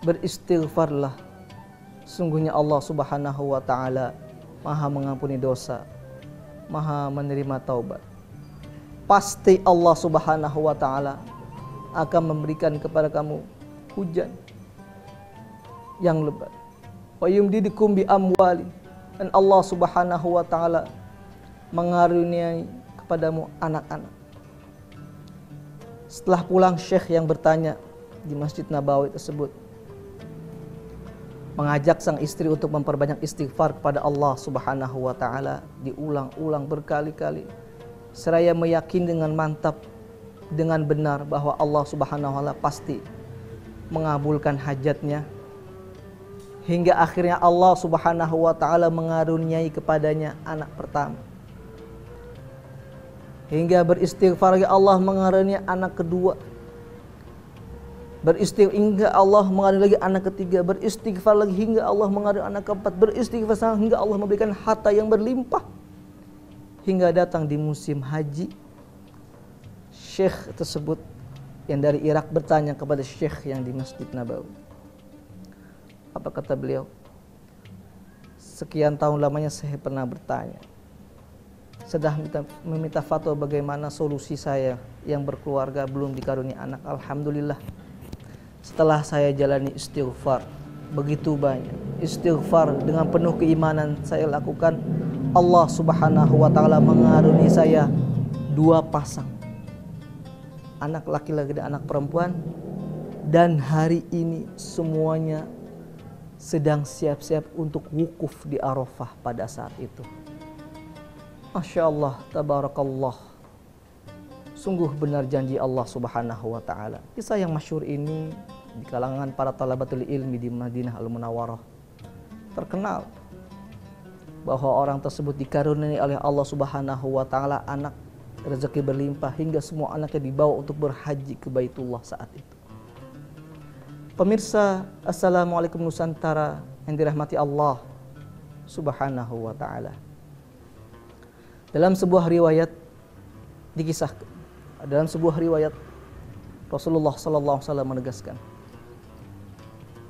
beristighfarlah. Sungguhnya Allah Subhanahu wa ta'ala Maha mengampuni dosa, Maha menerima taubat. Pasti Allah Subhanahu wa ta'ala akan memberikan kepada kamu hujan yang lebat. Wa yumdidukum bi amwalin, dan Allah Subhanahu wa ta'ala mengaruniai kepadamu anak-anak. Setelah pulang, Syekh yang bertanya di Masjid Nabawi tersebut mengajak sang istri untuk memperbanyak istighfar kepada Allah Subhanahu wa ta'ala, diulang-ulang berkali-kali, seraya meyakini dengan mantap, dengan benar bahwa Allah Subhanahu wa ta'ala pasti mengabulkan hajatnya. Hingga akhirnya Allah Subhanahu wa ta'ala mengaruniai kepadanya anak pertama. Hingga beristighfar lagi, Allah mengaruniai anak kedua. Beristighfar hingga Allah mengaruniai lagi anak ketiga. Beristighfar lagi hingga Allah mengaruniai anak keempat. Beristighfar hingga Allah memberikan harta yang berlimpah. Hingga datang di musim haji, Syekh tersebut yang dari Irak bertanya kepada Syekh yang di Masjid Nabawi. Apa kata beliau? Sekian tahun lamanya saya pernah bertanya, sedang meminta fatwa bagaimana solusi saya yang berkeluarga belum dikaruniai anak. Alhamdulillah, setelah saya jalani istighfar begitu banyak, istighfar dengan penuh keimanan saya lakukan, Allah Subhanahu wa ta'ala mengaruniai saya 2 pasang, anak laki-laki dan anak perempuan. Dan hari ini semuanya sedang siap-siap untuk wukuf di Arafah pada saat itu. Masya Allah, tabarakallah. Sungguh benar janji Allah Subhanahu wa ta'ala. Kisah yang masyhur ini di kalangan para talabatul ilmi di Madinah Al-Munawwarah terkenal bahwa orang tersebut dikaruniai oleh Allah Subhanahu wa ta'ala anak, rezeki berlimpah, hingga semua anaknya dibawa untuk berhaji ke Baitullah saat itu. Pemirsa, Assalamualaikum Nusantara yang dirahmati Allah Subhanahu wa ta'ala. Dalam sebuah riwayat dikisahkan, dalam sebuah riwayat Rasulullah sallallahu alaihi wasallam menegaskan,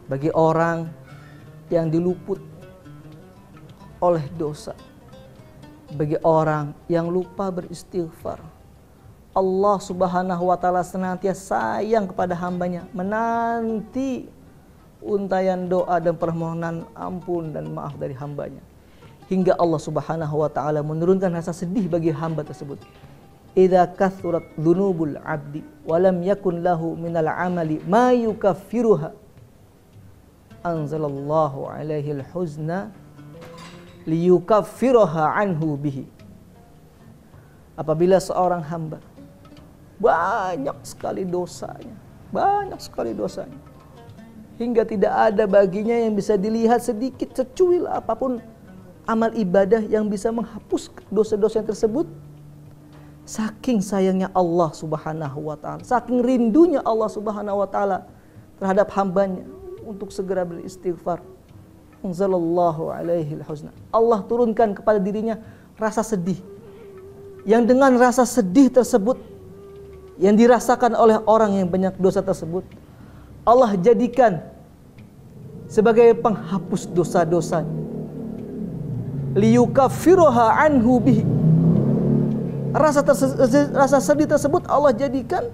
bagi orang yang diluput oleh dosa, bagi orang yang lupa beristighfar, Allah Subhanahu wa ta'ala senantiasa sayang kepada hambanya, menanti untayan doa dan permohonan ampun dan maaf dari hambanya, hingga Allah Subhanahu wa ta'ala menurunkan rasa sedih bagi hamba tersebut. Idza kathurat dzunubul 'abdi wa lam yakun lahu minal 'amali ma yukaffiruha anzalallahu 'alaihi al-huzna liyukaffiraha anhu bihi. Apabila seorang hamba banyak sekali dosanya, hingga tidak ada baginya yang bisa dilihat sedikit secuil apapun amal ibadah yang bisa menghapus dosa-dosa tersebut. Saking sayangnya Allah Subhanahu wa ta'ala, saking rindunya Allah Subhanahu wa ta'ala terhadap hambanya untuk segera beristighfar, anzalallahu alaihi al-huzna, Allah turunkan kepada dirinya rasa sedih, yang dengan rasa sedih tersebut yang dirasakan oleh orang yang banyak dosa tersebut, Allah jadikan sebagai penghapus dosa-dosa, liyukaffiruha anhu bihi. Rasa sedih tersebut Allah jadikan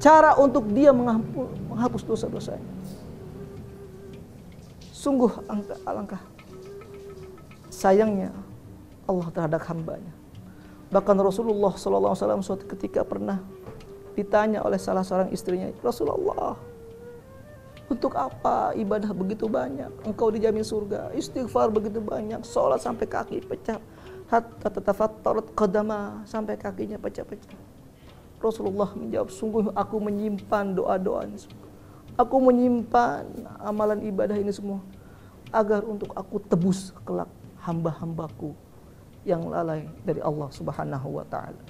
cara untuk dia menghapus dosa-dosanya. Sungguh alangkah sayangnya Allah terhadap hambanya. Bahkan Rasulullah SAW suatu ketika pernah ditanya oleh salah seorang istrinya, Rasulullah, untuk apa ibadah begitu banyak? Engkau dijamin surga, istighfar begitu banyak, sholat sampai kaki pecah, hatta tatafattarat qadama, sampai kakinya pecah-pecah. Rasulullah menjawab, sungguh aku menyimpan doa-doa ini semua, aku menyimpan amalan ibadah ini semua agar untuk aku tebus kelak hamba-hambaku yang lalai dari Allah Subhanahu wa ta'ala.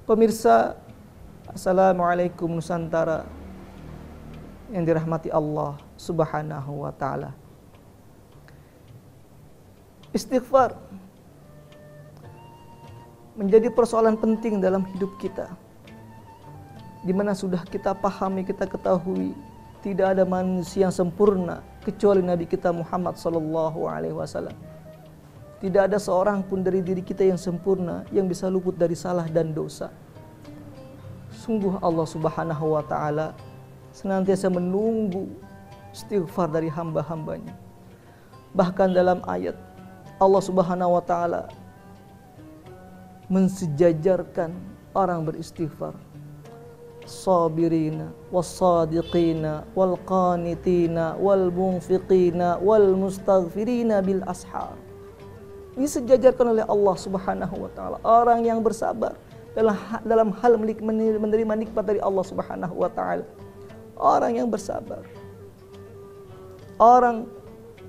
Pemirsa, Assalamualaikum Nusantara yang dirahmati Allah Subhanahu wa ta'ala. Istighfar menjadi persoalan penting dalam hidup kita, di mana sudah kita pahami, kita ketahui, Tidak ada manusia yang sempurna kecuali Nabi kita Muhammad sallallahu alaihi wasallam. Tidak ada seorang pun dari diri kita yang sempurna yang bisa luput dari salah dan dosa. Sungguh Allah Subhanahu wa taala senantiasa menunggu istighfar dari hamba-hambanya. Bahkan dalam ayat Allah Subhanahu wa taala mensejajarkan orang beristighfar. Sabirina was-sadiqina wal-qanitina wal-munfiqina wal-mustaghfirina bil ashar. Ini sejajarkan oleh Allah Subhanahu wa taala orang yang bersabar dalam hal menerima nikmat dari Allah Subhanahu wa taala. Orang yang bersabar. Orang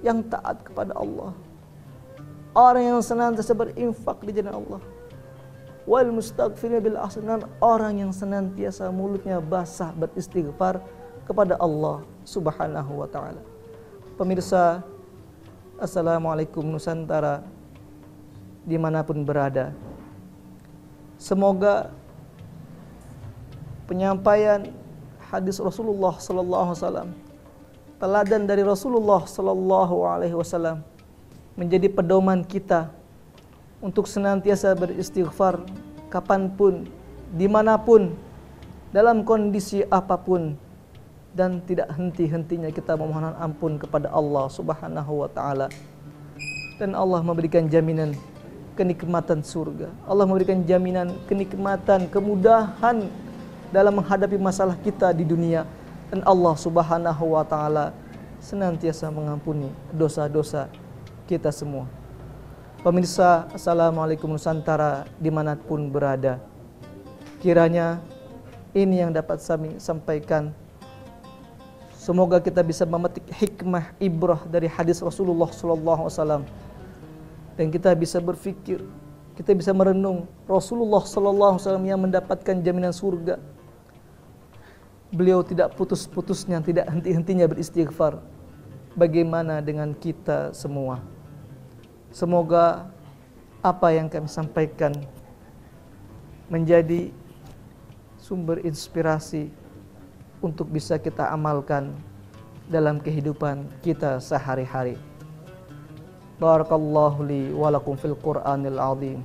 yang taat kepada Allah. Orang yang senantiasa berinfak di jalan Allah. Wal mustaghfirina bil asnan, orang yang senantiasa mulutnya basah beristighfar kepada Allah Subhanahu wa taala. Pemirsa, Assalamualaikum Nusantara dimanapun berada. Semoga penyampaian hadis Rasulullah sallallahu alaihi wasallam, teladan dari Rasulullah sallallahu alaihi wasallam menjadi pedoman kita untuk senantiasa beristighfar kapanpun, dimanapun, dalam kondisi apapun, dan tidak henti-hentinya kita memohon ampun kepada Allah Subhanahu wa taala. Dan Allah memberikan jaminan kenikmatan surga. Allah memberikan jaminan kenikmatan, kemudahan dalam menghadapi masalah kita di dunia. Dan Allah Subhanahu wa taala senantiasa mengampuni dosa-dosa kita semua. Pemirsa, Assalamualaikum Nusantara dimanapun berada. Kiranya ini yang dapat kami sampaikan. Semoga kita bisa memetik hikmah ibrah dari hadis Rasulullah SAW. Dan kita bisa berfikir, kita bisa merenung Rasulullah SAW yang mendapatkan jaminan surga. Beliau tidak putus-putusnya, tidak henti-hentinya beristighfar. Bagaimana dengan kita semua? Semoga apa yang kami sampaikan menjadi sumber inspirasi untuk bisa kita amalkan dalam kehidupan kita sehari-hari. Barakallahu li wa lakum fil Qur'anil azim.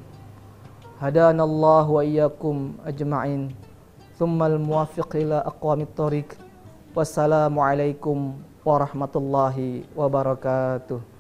Hadanallahu wa iyyakum ajma'in. Tsummal muwaffiq ila aqwamit thoriq. Wassalamu alaikum warahmatullahi wabarakatuh.